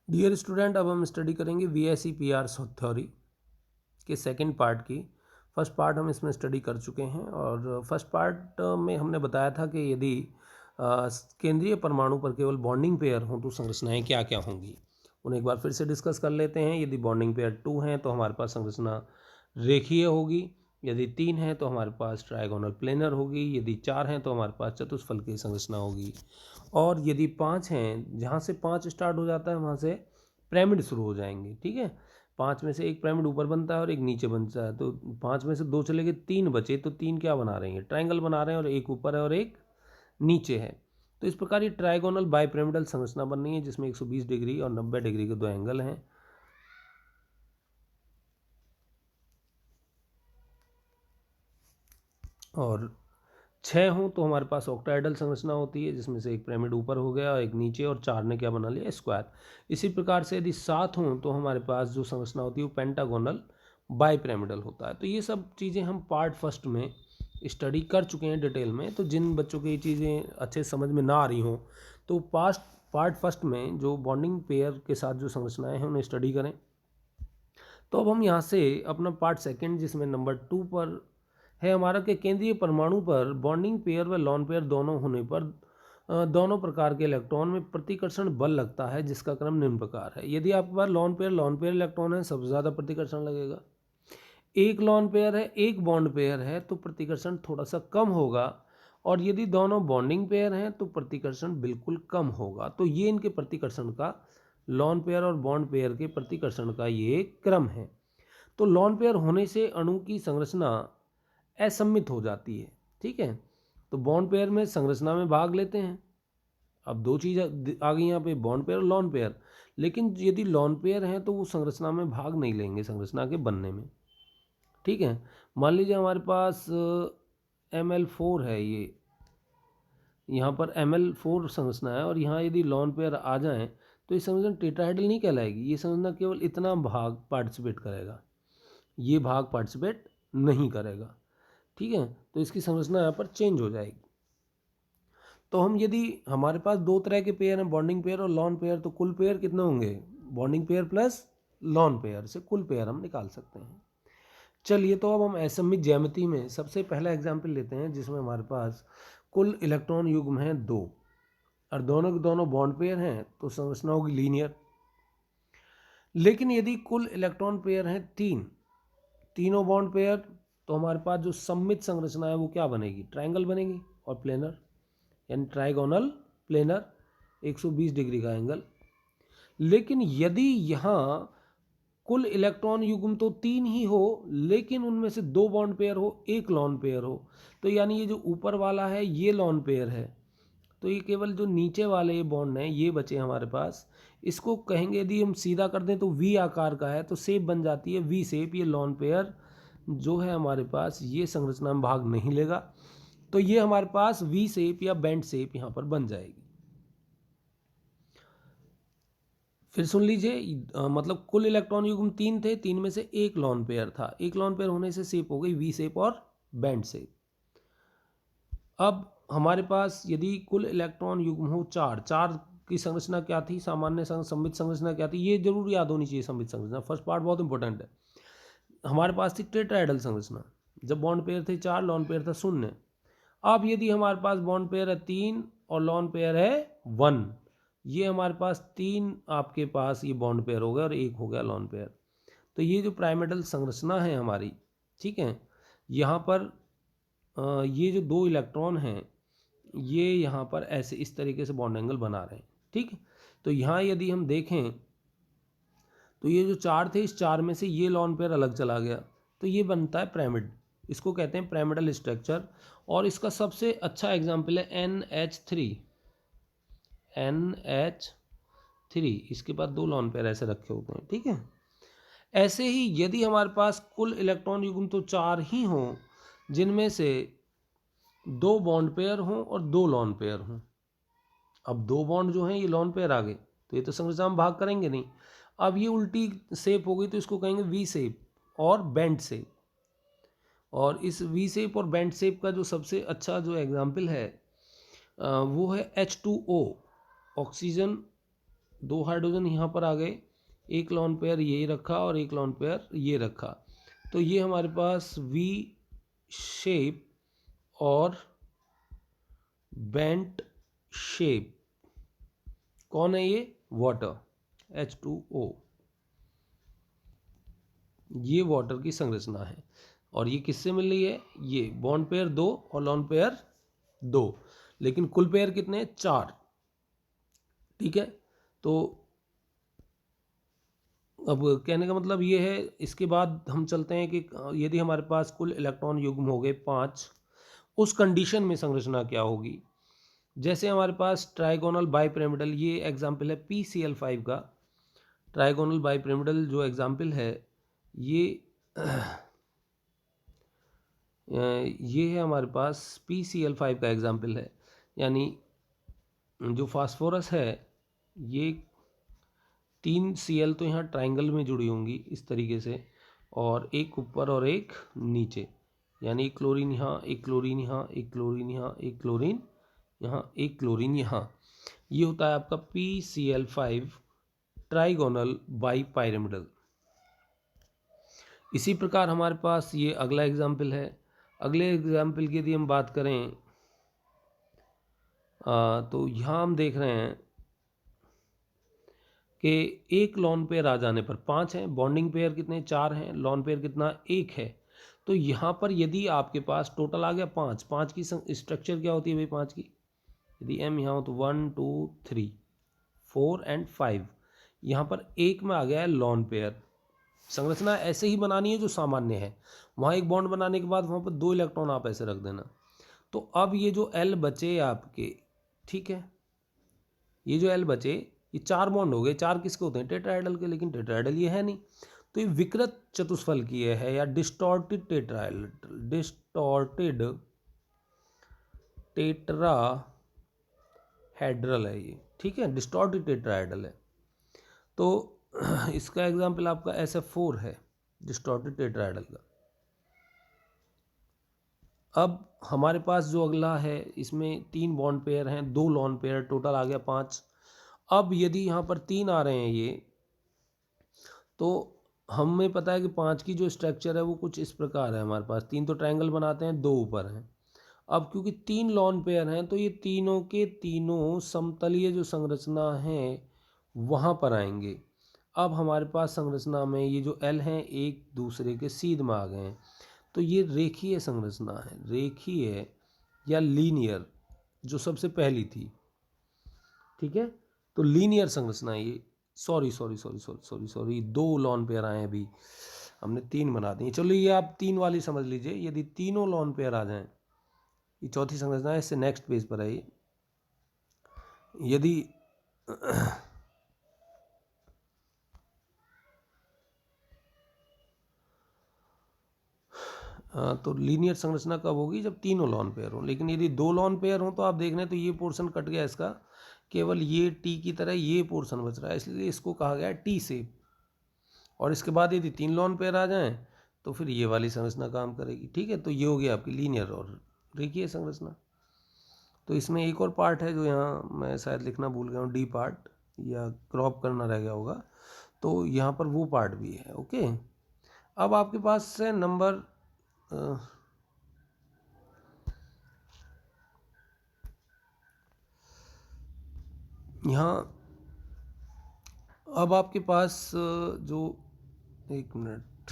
Dear student, अब हम study करेंगे VSEPR थ्योरी के सेकंड पार्ट की। फर्स्ट पार्ट हम इसमें स्टडी कर चुके हैं और फर्स्ट पार्ट में हमने बताया था कि यदि केंद्रीय परमाणु पर केवल बॉन्डिंग पेयर हों तो संरचनाएं क्या क्या होंगी। उन्हें एक बार फिर से डिस्कस कर लेते हैं। यदि बॉन्डिंग पेयर 2 हैं तो हमारे पास संरचना रेखीय होगी, यदि 3 हैं तो हमारे पास ट्रायगोनल प्लेनर होगी, यदि 4 हैं तो हमारे पास चतुष्फलकीय संरचना होगी, और यदि 5 हैं, जहाँ से 5 स्टार्ट हो जाता है वहाँ से पिरामिड शुरू हो जाएंगे। ठीक है, 5 में से एक पिरामिड ऊपर बनता है और एक नीचे बनता है, तो 5 में से 2 चले गए, 3 बचे, तो 3 क्या बना रहे हैं, ट्रायंगल बना रहे हैं, और एक ऊपर है और एक नीचे है। तो इस प्रकार ये ट्रायगोनल बाइपिरामिडल संरचना बन रही है जिसमें 120 डिग्री और 90 डिग्री के दो एंगल हैं। और 6 हों तो हमारे पास ऑक्टाहेड्रल संरचना होती है जिसमें से एक पिरामिड ऊपर हो गया, एक नीचे, और 4 ने क्या बना लिया, स्क्वायर। इसी प्रकार से यदि 7 हों तो हमारे पास जो संरचना होती है वो पेंटागोनल बाइपिरामिडल होता है। तो ये सब चीज़ें हम पार्ट फर्स्ट में स्टडी कर चुके हैं डिटेल में। तो जिन बच्चों की ये चीज़ें अच्छे समझ में ना आ रही हों तो पार्ट फर्स्ट में जो बॉन्डिंग पेयर के साथ जो संरचनाएं हैं उन्हें स्टडी करें। तो अब हम यहाँ से अपना पार्ट सेकंड जिसमें नंबर 2 पर है हमारा कि केंद्रीय परमाणु पर बॉन्डिंग पेयर व लॉन पेयर दोनों होने पर दोनों प्रकार के इलेक्ट्रॉन में प्रतिकर्षण बल लगता है जिसका क्रम निम्न प्रकार है। यदि आपके पास लॉन पेयर इलेक्ट्रॉन है, सबसे ज़्यादा प्रतिकर्षण लगेगा। एक लॉन पेयर है, एक बॉन्ड पेयर है तो प्रतिकर्षण थोड़ा सा कम होगा, और यदि दोनों बॉन्डिंग पेयर हैं तो प्रतिकर्षण बिल्कुल कम होगा। तो ये इनके प्रतिकर्षण का, लॉन पेयर और बॉन्ड पेयर के प्रतिकर्षण का ये क्रम है। तो लॉन पेयर होने से अणु की संरचना असम्मित हो जाती है। ठीक है, तो बॉन्ड पेयर में संरचना में भाग लेते हैं। अब दो चीज़ आ गई यहाँ पे, बॉन्ड पेयर और लॉन पेयर। लेकिन यदि लॉन पेयर हैं तो वो संरचना में भाग नहीं लेंगे, संरचना के बनने में। ठीक है, मान लीजिए हमारे पास ML4 है, ये यहाँ पर ML4 संरचना है, और यहाँ यदि लॉन पेयर आ जाएं तो ये संरचना टेट्राहेड्रल नहीं कहलाएगी। ये संरचना केवल इतना भाग पार्टिसिपेट करेगा, ये भाग पार्टिसिपेट नहीं करेगा। ठीक है, तो इसकी संरचना यहाँ पर चेंज हो जाएगी। तो हम यदि हमारे पास दो तरह के पेयर हैं, बॉन्डिंग पेयर और लॉन पेयर, तो कुल पेयर कितने होंगे, bonding pair plus lone pair से कुल पेयर हम निकाल सकते हैं। चलिए, तो अब हम असममित ज्यामिति में सबसे पहला एग्जाम्पल लेते हैं जिसमें हमारे पास कुल इलेक्ट्रॉन युग्म हैं 2 और दोनों के दोनों बॉन्ड पेयर हैं, तो संरचना होगी लीनियर। लेकिन यदि कुल इलेक्ट्रॉन पेयर हैं 3, तीनों बॉन्ड पेयर, तो हमारे पास जो सममित संरचना है वो क्या बनेगी, ट्रायंगल बनेगी और प्लेनर, यानी ट्राइगोनल प्लेनर, 120 डिग्री का एंगल। लेकिन यदि यहाँ कुल इलेक्ट्रॉन युग्म तो 3 ही हो लेकिन उनमें से 2 बॉन्ड पेयर हो, एक लॉन पेयर हो, तो यानी ये जो ऊपर वाला है ये लॉन पेयर है, तो ये केवल जो नीचे वाले ये बॉन्ड हैं ये बचे हमारे पास। इसको कहेंगे, यदि हम सीधा कर दें तो वी आकार का है, तो शेप बन जाती है वी शेप। ये लॉन पेयर जो है हमारे पास ये संरचना में भाग नहीं लेगा, तो ये हमारे पास वी शेप या बैंड शेप यहाँ पर बन जाएगी। फिर सुन लीजिए, मतलब कुल इलेक्ट्रॉन युग्म 3 थे, 3 में से एक लॉन पेयर था, एक लॉन पेयर होने से शेप हो गई वी शेप और बैंड शेप। अब हमारे पास यदि कुल इलेक्ट्रॉन युग्म हो 4, 4 की संरचना क्या थी, सामान्य सममित संरचना क्या थी, ये जरूर याद होनी चाहिए। सममित संरचना फर्स्ट पार्ट बहुत इंपॉर्टेंट है। हमारे पास थी टेट्राहेड्रल संरचना, जब बॉन्ड पेयर थे 4, लॉन पेयर था 0। अब यदि हमारे पास बॉन्ड पेयर है 3 और लॉन पेयर है 1, ये हमारे पास 3 आपके पास ये बॉन्ड पेयर हो गया और एक हो गया लॉन पेयर। तो ये जो पिरामिडल संरचना है हमारी, ठीक है, यहाँ पर ये जो 2 इलेक्ट्रॉन हैं ये यहाँ पर ऐसे इस तरीके से बॉन्ड एंगल बना रहे हैं। ठीक, तो यहाँ यदि हम देखें तो ये जो 4 थे, इस 4 में से ये लॉन पेयर अलग चला गया, तो ये बनता है पिरामिड। इसको कहते हैं पिरामिडल स्ट्रक्चर, और इसका सबसे अच्छा एग्जाम्पल है NH3। NH3, इसके बाद 2 लॉन पेयर ऐसे रखे होते हैं। ठीक है, ऐसे ही यदि हमारे पास कुल इलेक्ट्रॉन युग्म तो 4 ही हों जिनमें से 2 बॉन्ड पेयर हों और 2 लॉन पेयर हों। अब 2 बॉन्ड जो हैं ये लॉन पेयर आ गए, तो ये तो संरचना में भाग करेंगे नहीं। अब ये उल्टी शेप हो गई, तो इसको कहेंगे वी शेप और बेंड शेप। और इस वी शेप और बेंड शेप का जो सबसे अच्छा जो एग्जाम्पल है वो है H2O, ऑक्सीजन दो हाइड्रोजन यहाँ पर आ गए, एक लॉन पेयर ये रखा और एक लॉन पेयर ये रखा, तो ये हमारे पास वी शेप और बेंट शेप, कौन है ये? वाटर, H2O, ये वाटर की संरचना है। और ये किससे मिल रही है? ये बॉन्ड पेयर 2 और लॉन पेयर 2, लेकिन कुल पेयर कितने? 4। ठीक है, तो अब कहने का मतलब ये है, इसके बाद हम चलते हैं कि यदि हमारे पास कुल इलेक्ट्रॉन युग्म हो गए 5, उस कंडीशन में संरचना क्या होगी? जैसे हमारे पास ट्राइगोनल बाइपिरामिडल, ये एग्जाम्पल है PCl5 का। ट्राइगोनल बाइपिरामिडल जो एग्जाम्पल है ये है हमारे पास PCl5 का एग्जाम्पल है। यानी जो फास्फोरस है ये 3 Cl तो यहाँ ट्राइंगल में जुड़ी होंगी इस तरीके से, और एक ऊपर और एक नीचे, यानी एक क्लोरीन यहाँ, एक क्लोरीन यहाँ, एक क्लोरीन यहाँ, एक क्लोरीन यहाँ, एक क्लोरीन यहाँ। ये होता है आपका PCl5 ट्राइगोनल बाइपिरामिडल। इसी प्रकार हमारे पास ये अगला एग्जाम्पल है। अगले एग्जाम्पल की यदि हम बात करें तो यहाँ हम देख रहे हैं कि एक लॉन पेयर आ जाने पर 5 हैं, बॉन्डिंग पेयर कितने? 4 हैं, लॉन पेयर कितना? 1 है। तो यहाँ पर यदि आपके पास टोटल आ गया 5, 5 की स्ट्रक्चर क्या होती है भाई 5 की? यदि M यहाँ हो तो 1 2 3 4 एंड 5, यहाँ पर एक में आ गया है लॉन पेयर। संरचना ऐसे ही बनानी है जो सामान्य है, वहाँ एक बॉन्ड बनाने के बाद वहाँ पर 2 इलेक्ट्रॉन आप ऐसे रख देना। तो अब ये जो L बचे आपके, ठीक है, ये जो L बचे, ये 4 बॉन्ड हो गए। 4 किसके होते हैं? टेट्राहेड्रल के, लेकिन टेट्राहेड्रल ये है नहीं, तो ये विकृत चतुष्फलकीय है या डिस्टॉर्टेड टेट्राहेड्रल, डिस्टॉर्टेड टेट्राहेड्रल है ये, ठीक है, डिस्टॉर्टेड टेट्राहेड्रल है। तो इसका एग्जाम्पल आपका SF4 है, डिस्टॉर्टेड टेट्राहेड्रल का। अब हमारे पास जो अगला है, इसमें 3 बॉन्ड पेयर हैं, 2 लॉन पेयर, टोटल आ गया 5। अब यदि यहाँ पर 3 आ रहे हैं ये, तो हमें पता है कि 5 की जो स्ट्रक्चर है वो कुछ इस प्रकार है। हमारे पास 3 तो ट्रायंगल बनाते हैं, 2 ऊपर हैं। अब क्योंकि 3 लॉन पेयर हैं तो ये तीनों के तीनों समतलीय जो संरचना है वहाँ पर आएंगे। अब हमारे पास संरचना में ये जो L हैं एक दूसरे के सीध में आ गए हैं, तो ये रेखीय संरचना है, रेखीय या लीनियर, जो सबसे पहली थी, ठीक है। तो लीनियर संरचना ये, सॉरी 2 लॉन पेयर आए अभी, हमने 3 बना दिए। चलो ये आप 3 वाली समझ लीजिए। यदि तीनों लॉन पेयर आ जाएं, ये चौथी संरचना है, इससे नेक्स्ट पेज पर है ये। यदि तो लीनियर संरचना कब होगी? जब तीनों लॉन पेयर हो। लेकिन यदि 2 लॉन पेयर हो तो आप देख रहे हैं तो ये पोर्शन कट गया इसका, केवल ये टी की तरह ये पोर्शन बच रहा है, इसलिए इसको कहा गया है टी शेप। और इसके बाद यदि 3 लॉन पेयर आ जाएं तो फिर ये वाली संरचना काम करेगी, ठीक है। तो ये हो गया आपकी लीनियर और रेखीय संरचना। तो इसमें एक और पार्ट है जो यहाँ मैं शायद लिखना भूल गया हूँ, डी पार्ट, या क्रॉप करना रह गया होगा, तो यहाँ पर वो पार्ट भी है। ओके, अब आपके पास है नंबर यहाँ, अब आपके पास जो, एक मिनट,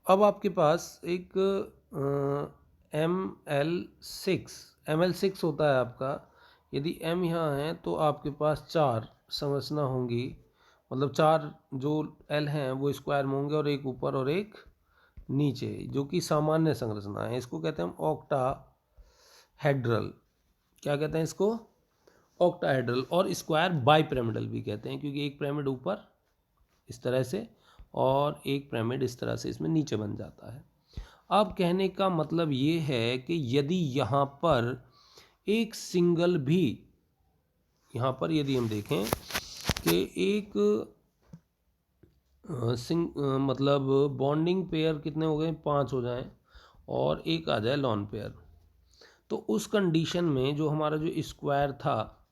अब आपके पास एक ML6 होता है आपका। यदि M यहाँ है तो आपके पास 4 संरचना होंगी, मतलब 4 जो L हैं वो स्क्वायर में होंगे और एक ऊपर और एक नीचे, जो कि सामान्य संरचना है। इसको कहते हैं हम ऑक्टाहेड्रल। क्या कहते हैं इसको? ऑक्टाहेड्रल। और स्क्वायर बाइपिरामिडल भी कहते हैं, क्योंकि एक पिरामिड ऊपर इस तरह से और एक पिरामिड इस तरह से इसमें नीचे बन जाता है। अब कहने का मतलब ये है कि यदि यहाँ पर एक सिंगल भी, यहाँ पर यदि हम देखें कि एक मतलब बॉन्डिंग पेयर कितने हो गए? 5 हो जाएं और एक आ जाए लॉन पेयर, तो उस कंडीशन में जो हमारा जो स्क्वायर था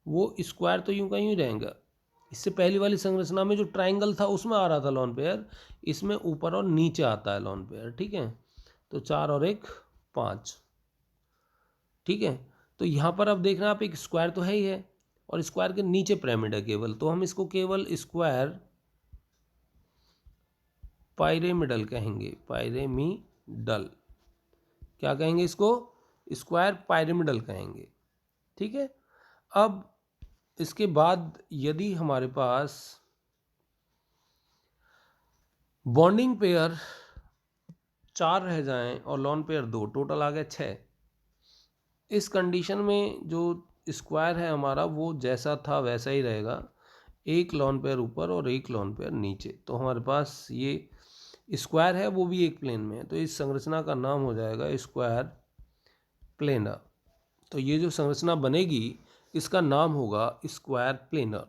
वो स्क्वायर तो यूं का यूं रहेगा। इससे पहली वाली संरचना में जो ट्राइंगल था उसमें आ रहा था लॉन पेयर, इसमें ऊपर और नीचे आता है लॉन पेयर। ठीक है, तो 4 और 1 5। ठीक है, तो यहाँ पर अब देखना आप, एक स्क्वायर तो है ही है और स्क्वायर के नीचे पिरामिड है केवल, तो हम इसको केवल स्क्वायर पायरेमिडल कहेंगे। पायरेमिडल क्या कहेंगे इसको? स्क्वायर पायरेमिडल कहेंगे। ठीक है, अब इसके बाद यदि हमारे पास बॉन्डिंग पेयर 4 रह जाएं और लॉन पेयर 2, टोटल आ गया 6। इस कंडीशन में जो स्क्वायर है हमारा वो जैसा था वैसा ही रहेगा, एक लॉन पेयर ऊपर और एक लॉन पेयर नीचे। तो हमारे पास ये स्क्वायर है वो भी एक प्लेन में है, तो इस संरचना का नाम हो जाएगा स्क्वायर प्लेनर। तो ये जो संरचना बनेगी इसका नाम होगा स्क्वायर प्लेनर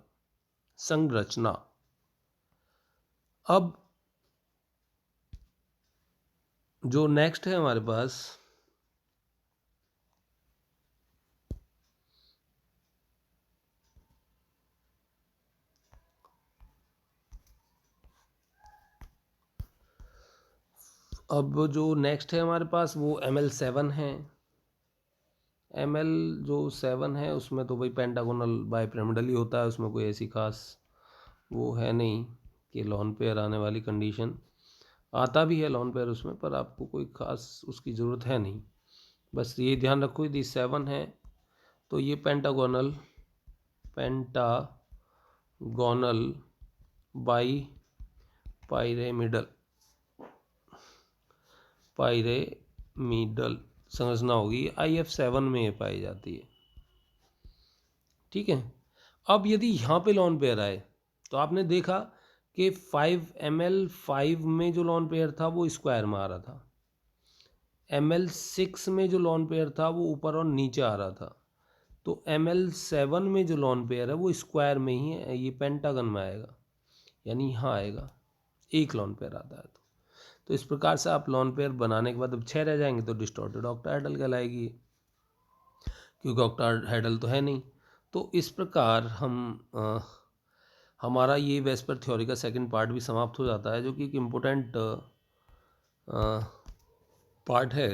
संरचना। अब जो नेक्स्ट है हमारे पास, अब जो नेक्स्ट है हमारे पास वो ML7 है। ML जो 7 है उसमें तो भाई पेंटागोनल बाइपिरामिडल ही होता है, उसमें कोई ऐसी खास वो है नहीं कि लॉन पेयर आने वाली कंडीशन। आता भी है लॉन पेयर उसमें, पर आपको कोई खास उसकी ज़रूरत है नहीं। बस ये ध्यान रखो यदि 7 है तो ये पेंटागोनल बाई पायरेमिडल संरचना होगी। IF7 में ये पाई जाती है। ठीक है, अब यदि यहाँ पे लॉन पेयर आए तो आपने देखा कि 5ML5 में जो लॉन पेयर था वो स्क्वायर में आ रहा था, ML6 में जो लॉन पेयर था वो ऊपर और नीचे आ रहा था, तो ML7 में जो लॉन पेयर है वो स्क्वायर में ही है, ये पेंटागन में आएगा, यानी यहाँ आएगा, एक लॉन पेयर आता है। तो इस प्रकार से आप लॉन पेयर बनाने के बाद अब 6 रह जाएंगे तो डिस्टॉर्टेड ऑक्टाहेड्रल कहलाएगी, क्योंकि ऑक्टाहेड्रल तो है नहीं। तो इस प्रकार हम हमारा ये वेस्पर थ्योरी का सेकंड पार्ट भी समाप्त हो जाता है, जो कि एक इम्पोर्टेंट पार्ट है।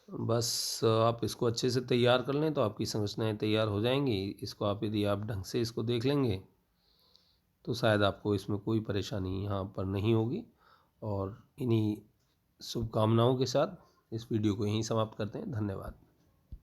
बस आप इसको अच्छे से तैयार कर लें तो आपकी संरचनाएं तैयार हो जाएंगी। इसको आप यदि आप ढंग से इसको देख लेंगे तो शायद आपको इसमें कोई परेशानी यहाँ पर नहीं होगी। और इन्हीं शुभकामनाओं के साथ इस वीडियो को यहीं समाप्त करते हैं। धन्यवाद।